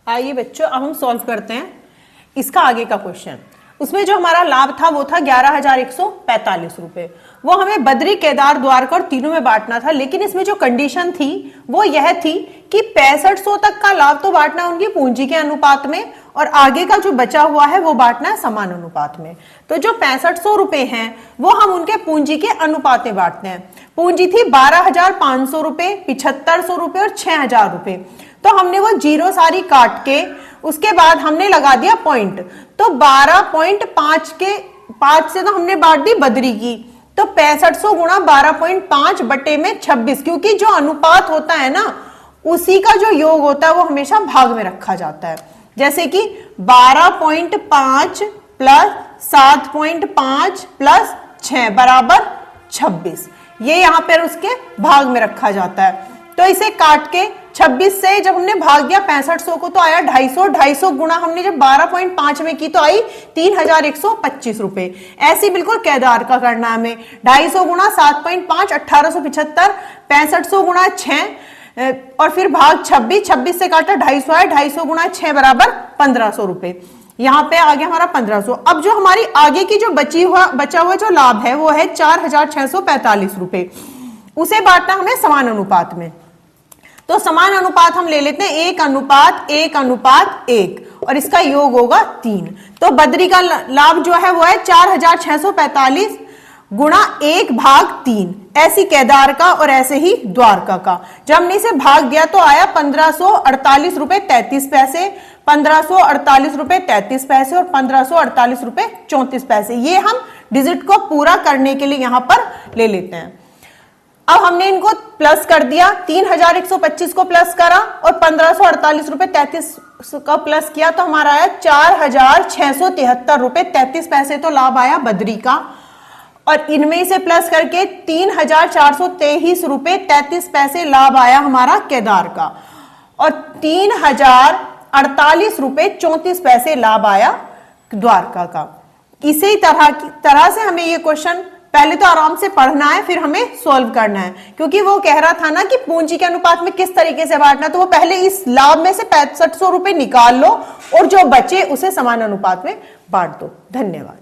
आइए बच्चों, अब हम सॉल्व करते हैं इसका आगे का क्वेश्चन। उसमें जो हमारा लाभ था वो था 11,145 रुपए। वो हमें बद्री, केदार, द्वारका और तीनों में बांटना था, लेकिन इसमें जो कंडीशन थी वो यह थी कि 6500 तक का लाभ तो बांटना है उनकी पूंजी के अनुपात में, और आगे का जो बचा हुआ है वो बांटना है समान अनुपात में। तो जो 6500 रुपए हैं वो हम उनके पूंजी के अनुपात में बांटते हैं। पूंजी थी 12,500 रुपए, 7500 रुपए और 6,000 रुपए। तो हमने वो जीरो सारी काट के उसके बाद हमने लगा दिया पॉइंट। तो 12.5 के 5 से तो हमने बांट दी बद्री की, तो 6500 गुणा 12.5 बटे में 26, क्योंकि जो अनुपात होता है ना उसी का जो योग होता है वो हमेशा भाग में रखा जाता है। जैसे कि 12.5 प्लस 7.5 प्लस 6 बराबर 26, ये यहां पर उसके भाग में रखा जाता है। तो इसे काट के 26 से जब हमने भाग दिया 6500 को तो आया 250, 250 गुणा हमने जब 12.5 में की तो आई 3,125 रुपए। ऐसी बिल्कुल केदार का करना हमें। 250 गुणा 7.5 1875, 6500 गुणा 6 और फिर भाग 26, 26 से काटा 250 आया, 250 गुणा 6 बराबर 1500 रुपए। यहाँ पे आ गया हमारा 1500। अब जो हमारी आगे की जो बचा हुआ जो लाभ है वो है 4,645 रुपए। उसे बांटना हमें समान अनुपात में। तो समान अनुपात हम ले लेते हैं 1:1:1 और इसका योग होगा 3। तो बद्री का लाभ जो है वो है 4,645 गुणा 1/3। ऐसी केदार का और ऐसे ही द्वारका का। जब हमने इसे भाग दिया तो आया 1548 रुपए 33 पैसे, 1548 रुपए 33 पैसे और 1548 रुपए 34 पैसे। ये हम डिजिट को पूरा करने के लिए यहां पर ले लेते हैं। अब हमने इनको प्लस कर दिया, 3,125 को प्लस करा और 1548 रुपए 33 का प्लस किया तो हमारा आया 4,673 रुपए 33 पैसे। तो लाभ आया बद्री का, और इनमें से प्लस करके 3,423 रुपए 33 पैसे लाभ आया हमारा केदार का, और 3,048 रुपए 34 पैसे लाभ आया द्वारका का। इसी तरह से हमें ये क्वेश्चन पहले तो आराम से पढ़ना है, फिर हमें सॉल्व करना है, क्योंकि वो कह रहा था ना कि पूंजी के अनुपात में किस तरीके से बांटना। तो वो पहले इस लाभ में से 6500 रुपए निकाल लो और जो बचे उसे समान अनुपात में बांट दो। धन्यवाद।